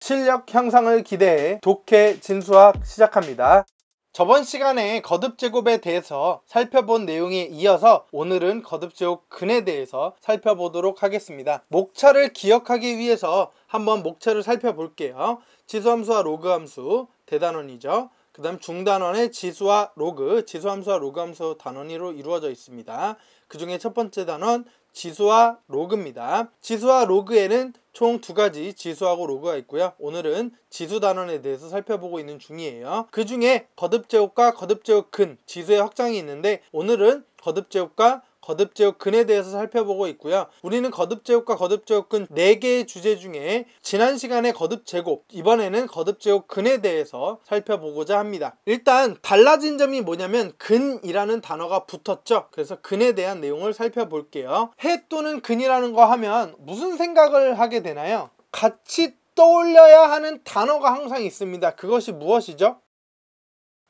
실력 향상을 기대해 독해 진수학 시작합니다. 저번 시간에 거듭제곱에 대해서 살펴본 내용에 이어서 오늘은 거듭제곱 근에 대해서 살펴보도록 하겠습니다. 목차를 기억하기 위해서 한번 목차를 살펴볼게요. 지수함수와 로그함수, 대단원이죠. 그 다음 중단원의 지수와 로그, 지수함수와 로그함수 단원으로 이루어져 있습니다. 그 중에 첫 번째 단원 지수와 로그입니다. 지수와 로그에는 총 두 가지 지수하고 로그가 있고요. 오늘은 지수 단원에 대해서 살펴보고 있는 중이에요. 그 중에 거듭제곱과 거듭제곱 근, 지수의 확장이 있는데 오늘은 거듭제곱과 거듭제곱 근에 대해서 살펴보고 있고요. 우리는 거듭제곱과 거듭제곱 근 4개의 주제 중에 지난 시간에 거듭제곱, 이번에는 거듭제곱 근에 대해서 살펴보고자 합니다. 일단 달라진 점이 뭐냐면 근이라는 단어가 붙었죠. 그래서 근에 대한 내용을 살펴볼게요. 해 또는 근이라는 거 하면 무슨 생각을 하게 되나요? 같이 떠올려야 하는 단어가 항상 있습니다. 그것이 무엇이죠?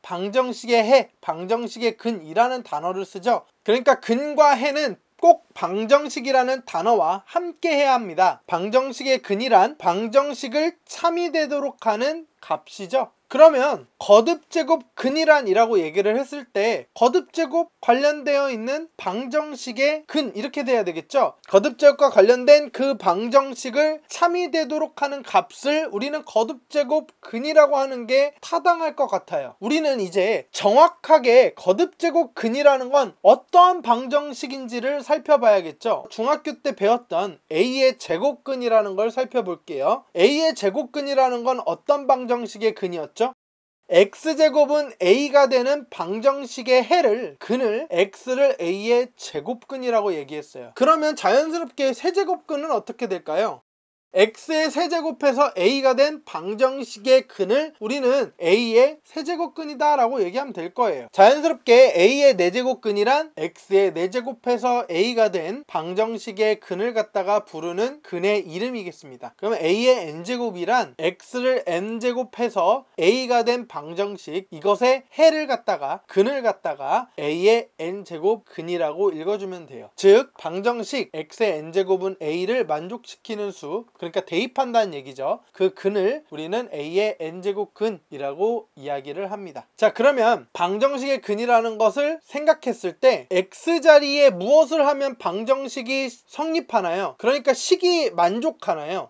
방정식의 해, 방정식의 근이라는 단어를 쓰죠. 그러니까 근과 해는 꼭 방정식이라는 단어와 함께 해야 합니다. 방정식의 근이란 방정식을 참이되도록 하는 값이죠. 그러면 거듭제곱 근이란이라고 얘기를 했을 때 거듭제곱 관련되어 있는 방정식의 근 이렇게 돼야 되겠죠. 거듭제곱과 관련된 그 방정식을 참이되도록 하는 값을 우리는 거듭제곱 근이라고 하는 게 타당할 것 같아요. 우리는 이제 정확하게 거듭제곱 근이라는 건 어떠한 방정식인지를 살펴봐야겠죠. 중학교 때 배웠던 A의 제곱근이라는 걸 살펴볼게요. A의 제곱근이라는 건 어떤 방정식의 근이었죠? x제곱은 a가 되는 방정식의 해를 근을 x를 a의 제곱근이라고 얘기했어요. 그러면 자연스럽게 세제곱근은 어떻게 될까요? x의 세제곱해서 a가 된 방정식의 근을 우리는 a의 세제곱근이다 라고 얘기하면 될 거예요. 자연스럽게 a의 4제곱근이란 x의 4제곱해서 a가 된 방정식의 근을 갖다가 부르는 근의 이름이겠습니다. 그러면 a의 n제곱이란 x를 n제곱해서 a가 된 방정식, 이것의 해를 갖다가 근을 갖다가 a의 n제곱 근이라고 읽어주면 돼요. 즉 방정식 x의 n제곱은 a를 만족시키는 수, 그러니까 대입한다는 얘기죠. 그 근을 우리는 a의 n제곱 근이라고 이야기를 합니다. 자, 그러면 방정식의 근이라는 것을 생각했을 때 x자리에 무엇을 하면 방정식이 성립하나요? 그러니까 식이 만족하나요?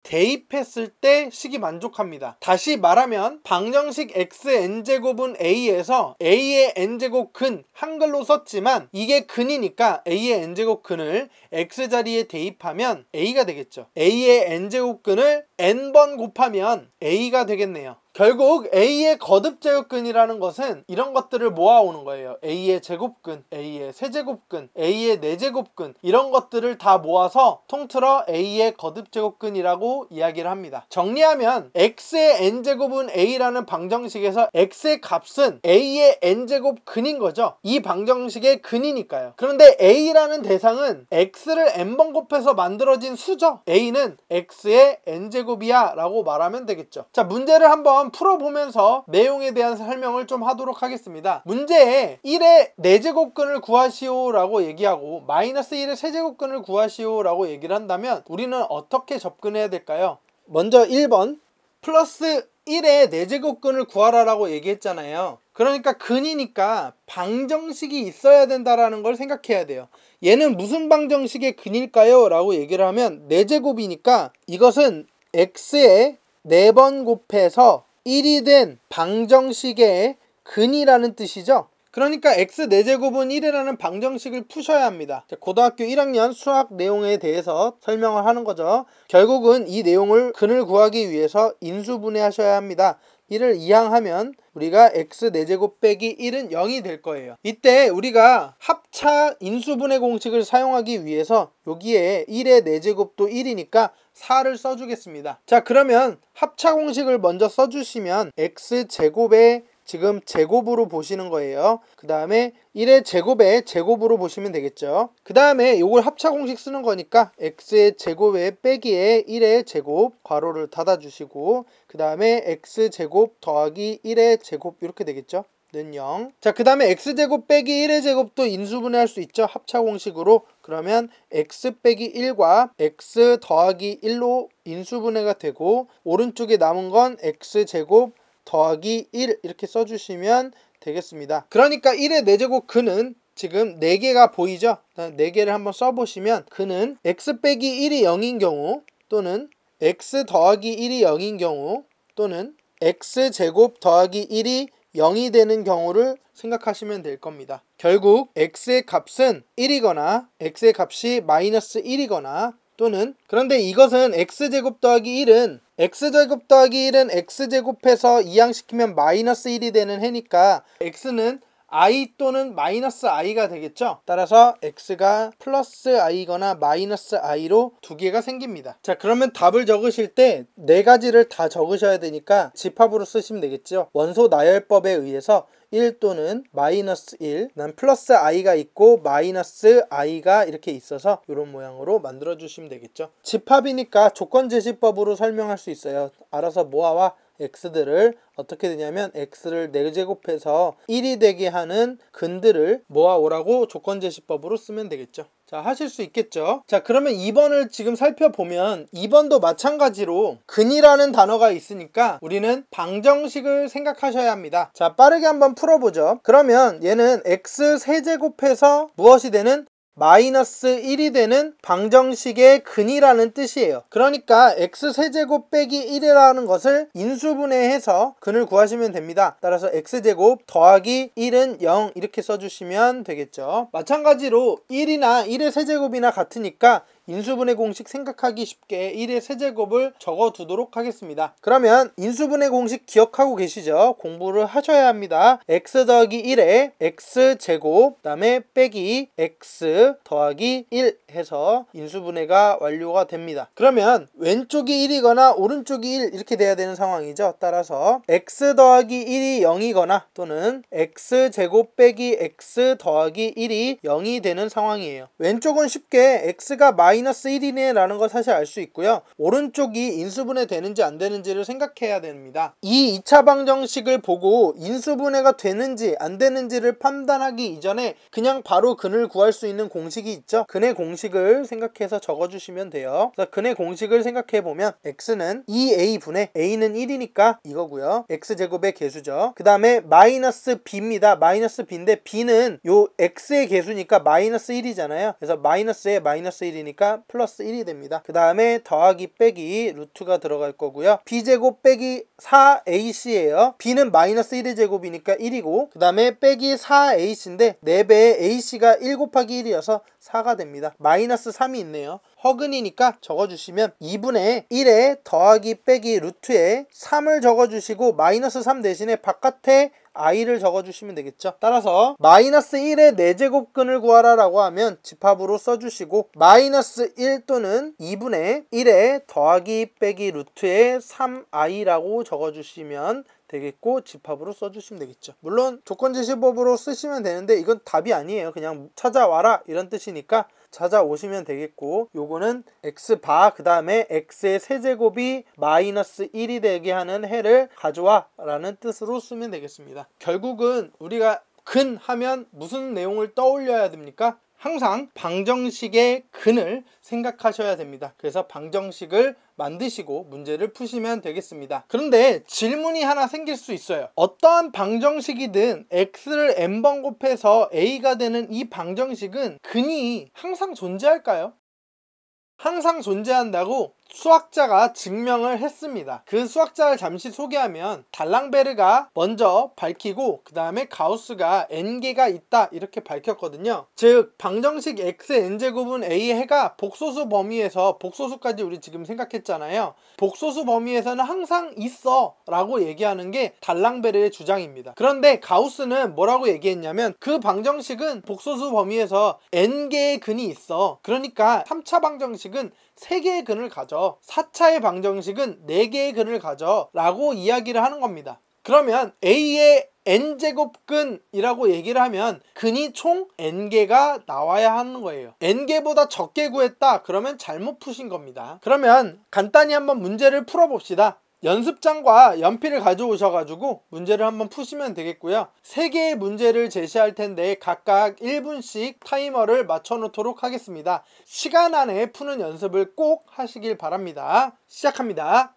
대입했을 때 식이 만족합니다. 다시 말하면 방정식 xn제곱은 a에서 a의 n제곱 근, 한글로 썼지만 이게 근이니까 a의 n제곱 근을 x자리에 대입하면 a가 되겠죠. a의 n제곱 근을 n번 곱하면 a가 되겠네요. 결국 a의 거듭제곱근이라는 것은 이런 것들을 모아오는 거예요. a의 제곱근, a의 세제곱근, a의 4제곱근, 이런 것들을 다 모아서 통틀어 a의 거듭제곱근이라고 이야기를 합니다. 정리하면 x의 n제곱은 a라는 방정식에서 x의 값은 a의 n제곱 근인 거죠. 이 방정식의 근이니까요. 그런데 a라는 대상은 x를 n번 곱해서 만들어진 수죠. a는 x의 n제곱이야 라고 말하면 되겠죠. 자, 문제를 한번 풀어보면서 내용에 대한 설명을 좀 하도록 하겠습니다. 문제에 1의 4제곱근을 구하시오 라고 얘기하고 마이너스 1의 세제곱근을 구하시오 라고 얘기를 한다면 우리는 어떻게 접근해야 될까요? 먼저 1번 플러스 1의 4제곱근을 구하라 라고 얘기했잖아요. 그러니까 근이니까 방정식이 있어야 된다라는 걸 생각해야 돼요. 얘는 무슨 방정식의 근일까요? 라고 얘기를 하면 4제곱이니까 이것은 x에 4번 곱해서 1이 된 방정식의 근이라는 뜻이죠. 그러니까 x 4제곱은 1이라는 방정식을 푸셔야 합니다. 고등학교 1학년 수학 내용에 대해서 설명을 하는 거죠. 결국은 이 내용을 근을 구하기 위해서 인수분해 하셔야 합니다. 이를 이항하면 우리가 x 4제곱 빼기 1은 0이 될 거예요. 이때 우리가 합차 인수분해 공식을 사용하기 위해서 여기에 1의 4제곱도 1이니까 4를 써주겠습니다. 자, 그러면 합차 공식을 먼저 써주시면 x제곱에 지금 제곱으로 보시는 거예요. 그 다음에 1의 제곱에 제곱으로 보시면 되겠죠. 그 다음에 이걸 합차 공식 쓰는 거니까 x의 제곱에 빼기에 1의 제곱 괄호를 닫아주시고 그 다음에 x제곱 더하기 1의 제곱 이렇게 되겠죠. 는 0. 자, 그 다음에 x제곱 빼기 1의 제곱도 인수분해할 수 있죠. 합차 공식으로 그러면 x 빼기 1과 x 더하기 1로 인수분해가 되고 오른쪽에 남은 건 x제곱 더하기 1 이렇게 써주시면 되겠습니다. 그러니까 1의 4제곱 근은 지금 4개가 보이죠? 4개를 한번 써보시면 근은 x 빼기 1이 0인 경우 또는 x 더하기 1이 0인 경우 또는 x제곱 더하기 1이 0이 되는 경우를 생각하시면 될 겁니다. 결국 x의 값은 1이거나 x의 값이 마이너스 1이거나 또는 그런데 이것은 x제곱 더하기 1은 x제곱 더하기 1은 x제곱해서 이항시키면 마이너스 1이 되는 해니까 x는 i 또는 마이너스 i가 되겠죠. 따라서 x가 플러스 i거나 마이너스 i로 두 개가 생깁니다. 자, 그러면 답을 적으실 때 4가지를 다 적으셔야 되니까 집합으로 쓰시면 되겠죠. 원소 나열법에 의해서 1 또는 마이너스 1, 난 플러스 i가 있고 마이너스 i가 이렇게 있어서 이런 모양으로 만들어 주시면 되겠죠. 집합이니까 조건제시법으로 설명할 수 있어요. 알아서 모아와 x들을 어떻게 되냐면 x를 4제곱해서 1이 되게 하는 근들을 모아오라고 조건제시법으로 쓰면 되겠죠. 자, 하실 수 있겠죠. 자, 그러면 2번을 지금 살펴보면 2번도 마찬가지로 근이라는 단어가 있으니까 우리는 방정식을 생각하셔야 합니다. 자, 빠르게 한번 풀어보죠. 그러면 얘는 x 세제곱해서 무엇이 되는 마이너스 1이 되는 방정식의 근이라는 뜻이에요. 그러니까 x세제곱 빼기 1이라는 것을 인수분해해서 근을 구하시면 됩니다. 따라서 x제곱 더하기 1은 0 이렇게 써주시면 되겠죠. 마찬가지로 1이나 1의 세제곱이나 같으니까 인수분해 공식 생각하기 쉽게 1의 세제곱을 적어두도록 하겠습니다. 그러면 인수분해 공식 기억하고 계시죠? 공부를 하셔야 합니다. x 더하기 1에 x제곱 그 다음에 빼기 x 더하기 1 해서 인수분해가 완료가 됩니다. 그러면 왼쪽이 1이거나 오른쪽이 1 이렇게 돼야 되는 상황이죠. 따라서 x 더하기 1이 0이거나 또는 x제곱 빼기 x 더하기 1이 0이 되는 상황이에요. 왼쪽은 쉽게 x가 마이너스 1이네 라는 걸 사실 알 수 있고요. 오른쪽이 인수분해 되는지 안 되는지를 생각해야 됩니다. 이 2차 방정식을 보고 인수분해가 되는지 안 되는지를 판단하기 이전에 그냥 바로 근을 구할 수 있는 공식이 있죠. 근의 공식을 생각해서 적어주시면 돼요. 그래서 근의 공식을 생각해보면 x는 2a분의 a는 1이니까 이거고요. x제곱의 개수죠. 그 다음에 마이너스 b입니다. 마이너스 b인데 b는 요 x의 개수니까 마이너스 1이잖아요. 그래서 마이너스에 마이너스 1이니까 플러스 1이 됩니다. 그 다음에 더하기 빼기 루트가 들어갈 거고요. b제곱 빼기 4ac예요. b는 마이너스 1의 제곱이니까 1이고 그 다음에 빼기 4ac인데 4배에 ac가 1 곱하기 1이어서 4가 됩니다. 마이너스 3이 있네요. 허근이니까 적어주시면 2분의 1에 더하기 빼기 루트에 3을 적어주시고 마이너스 3 대신에 바깥에 i를 적어주시면 되겠죠. 따라서 마이너스 1의 4제곱근을 구하라 라고 하면 집합으로 써주시고 마이너스 1 또는 2분의 1에 더하기 빼기 루트에 3i라고 적어주시면 되겠고 집합으로 써주시면 되겠죠. 물론 조건제시법으로 쓰시면 되는데 이건 답이 아니에요. 그냥 찾아와라 이런 뜻이니까 찾아오시면 되겠고 요거는 x바 그 다음에 x의 세제곱이 마이너스 1이 되게 하는 해를 가져와 라는 뜻으로 쓰면 되겠습니다. 결국은 우리가 근 하면 무슨 내용을 떠올려야 됩니까? 항상 방정식의 근을 생각하셔야 됩니다. 그래서 방정식을 만드시고 문제를 푸시면 되겠습니다. 그런데 질문이 하나 생길 수 있어요. 어떠한 방정식이든 x를 n번 곱해서 a가 되는 이 방정식은 근이 항상 존재할까요? 항상 존재한다고 수학자가 증명을 했습니다. 그 수학자를 잠시 소개하면 달랑베르가 먼저 밝히고 그 다음에 가우스가 n개가 있다 이렇게 밝혔거든요. 즉 방정식 x n제곱은 a 해가 복소수 범위에서 복소수까지 우리 지금 생각했잖아요. 복소수 범위에서는 항상 있어 라고 얘기하는 게 달랑베르의 주장입니다. 그런데 가우스는 뭐라고 얘기했냐면 그 방정식은 복소수 범위에서 n개의 근이 있어. 그러니까 3차 방정식은 3개의 근을 가져 4차의 방정식은 4개의 근을 가져 라고 이야기를 하는 겁니다. 그러면 A의 n제곱근이라고 얘기를 하면 근이 총 n개가 나와야 하는 거예요. n개보다 적게 구했다 그러면 잘못 푸신 겁니다. 그러면 간단히 한번 문제를 풀어봅시다. 연습장과 연필을 가져오셔가지고 문제를 한번 푸시면 되겠고요. 3개의 문제를 제시할 텐데 각각 1분씩 타이머를 맞춰 놓도록 하겠습니다. 시간 안에 푸는 연습을 꼭 하시길 바랍니다. 시작합니다.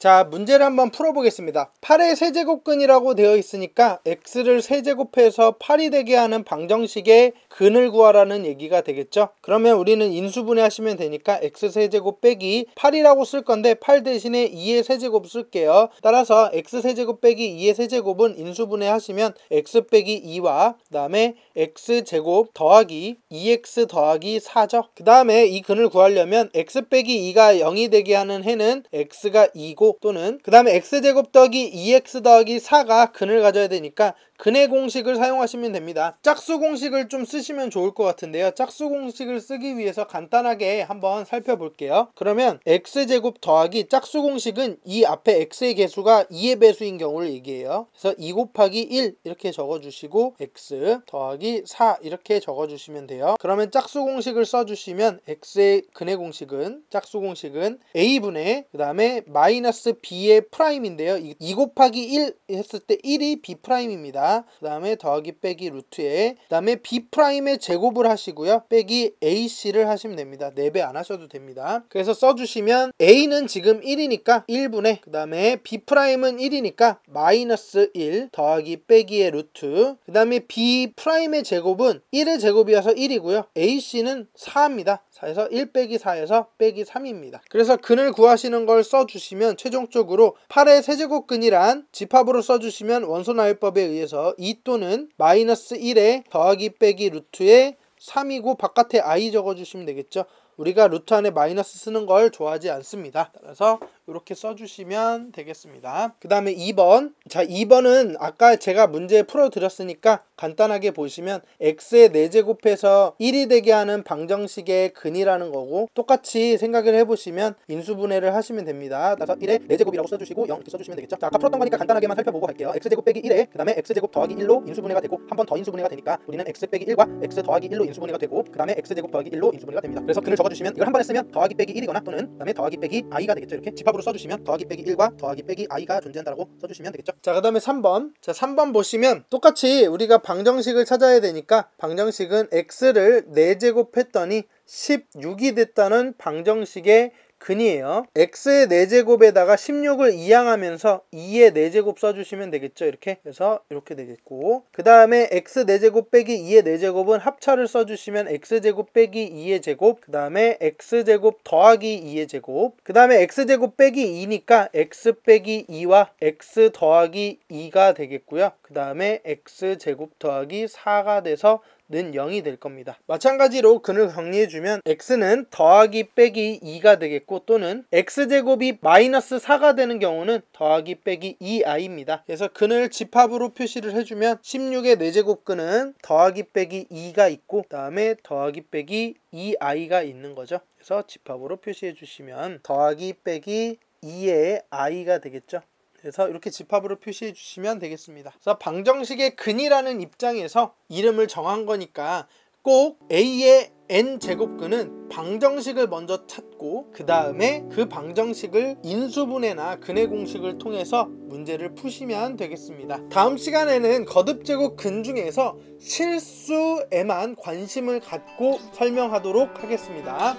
자, 문제를 한번 풀어보겠습니다. 8의 세제곱근이라고 되어 있으니까 x를 세제곱해서 8이 되게 하는 방정식의 근을 구하라는 얘기가 되겠죠. 그러면 우리는 인수분해 하시면 되니까 x 세제곱 빼기 8이라고 쓸 건데 8 대신에 2의 세제곱 쓸게요. 따라서 x 세제곱 빼기 2의 세제곱은 인수분해 하시면 x 빼기 2와 그 다음에 x 제곱 더하기 2x 더하기 4죠. 그 다음에 이 근을 구하려면 x 빼기 2가 0이 되게 하는 해는 x가 2고 또는 그 다음에 x제곱 더하기 2x 더하기 4가 근을 가져야 되니까 근의 공식을 사용하시면 됩니다. 짝수 공식을 좀 쓰시면 좋을 것 같은데요. 짝수 공식을 쓰기 위해서 간단하게 한번 살펴볼게요. 그러면 x제곱 더하기 짝수 공식은 이 앞에 x의 개수가 2의 배수인 경우를 얘기해요. 그래서 2 곱하기 1 이렇게 적어주시고 x 더하기 4 이렇게 적어주시면 돼요. 그러면 짝수 공식을 써주시면 x의 근의 공식은 짝수 공식은 a분의 그 다음에 마이너스 b의 프라임인데요. 2 곱하기 1 했을 때 1이 b 프라임입니다. 그 다음에 더하기 빼기 루트에 그 다음에 b'의 제곱을 하시고요. 빼기 ac를 하시면 됩니다. 4배 안 하셔도 됩니다. 그래서 써주시면 a는 지금 1이니까 1분의 그 다음에 b'은 1이니까 마이너스 1 더하기 빼기의 루트 그 다음에 b'의 제곱은 1의 제곱이어서 1이고요. ac는 4입니다. 4에서 1 빼기 4에서 빼기 3입니다. 그래서 근을 구하시는 걸 써주시면 최종적으로 8의 세제곱근이란 집합으로 써주시면 원소나열법에 의해서 2 또는 마이너스 1에 더하기 빼기 루트에 3이고 바깥에 i 적어주시면 되겠죠. 우리가 루트 안에 마이너스 쓰는 걸 좋아하지 않습니다. 따라서 이렇게 써주시면 되겠습니다. 그 다음에 2번. 자, 2번은 아까 제가 문제 풀어드렸으니까 간단하게 보시면 x의 4제곱해서 1이 되게 하는 방정식의 근이라는 거고, 똑같이 생각을 해보시면 인수분해를 하시면 됩니다. 따라서 1의 4제곱이라고 써주시고 0 이렇게 써주시면 되겠죠. 자, 아까 풀었던 거니까 간단하게만 살펴보고 갈게요. x제곱 빼기 1에 그 다음에 x제곱 더하기 1로 인수분해가 되고, 한 번 더 인수분해가 되니까 우리는 x 빼기 1과 x 더하기 1로 인수분해가 되고, 그 다음에 x제곱 더하기 1로 인수분해가 됩니다. 그래서 근을 적어주시면 이걸 한 번에 쓰면 더하기 빼기 1이거나 또는 그 다음에 더하기 빼기 i가 되겠죠. 이렇게 집합으로 써주시면 더하기 빼기 1과 더하기 빼기 i가 존재한다고 써주시면 되겠죠. 자, 그 다음에 3번. 자, 3번 보시면 똑같이 우리가 방정식을 찾아야 되니까 방정식은 x를 4제곱 했더니 16이 됐다는 방정식의 근이에요. x의 4제곱에다가 16을 이항하면서 2의 4제곱 써주시면 되겠죠. 이렇게 해서 이렇게 되겠고, 그 다음에 x 4제곱 빼기 2의 4제곱은 합차를 써주시면 x제곱 빼기 2의 제곱, 그 다음에 x제곱 더하기 2의 제곱, 그 다음에 x제곱 빼기 2니까 x 빼기 2와 x 더하기 2가 되겠고요. 그 다음에 x제곱 더하기 4가 돼서 는 0이 될 겁니다. 마찬가지로 근을 정리해주면 x는 더하기 빼기 2가 되겠고, 또는 x제곱이 마이너스 4가 되는 경우는 더하기 빼기 2i입니다. 그래서 근을 집합으로 표시를 해주면 16의 4제곱근은 더하기 빼기 2가 있고, 그 다음에 더하기 빼기 2i가 있는 거죠. 그래서 집합으로 표시해 주시면 더하기 빼기 2의 i가 되겠죠. 그래서 이렇게 집합으로 표시해 주시면 되겠습니다. 그래서 방정식의 근이라는 입장에서 이름을 정한 거니까 꼭 a의 n제곱근은 방정식을 먼저 찾고, 그 다음에 그 방정식을 인수분해나 근의 공식을 통해서 문제를 푸시면 되겠습니다. 다음 시간에는 거듭제곱 근 중에서 실수에만 관심을 갖고 설명하도록 하겠습니다.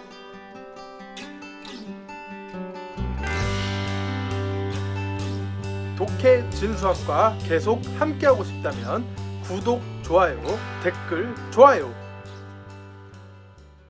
독해 진수학과 계속 함께하고 싶다면 구독, 좋아요, 댓글, 좋아요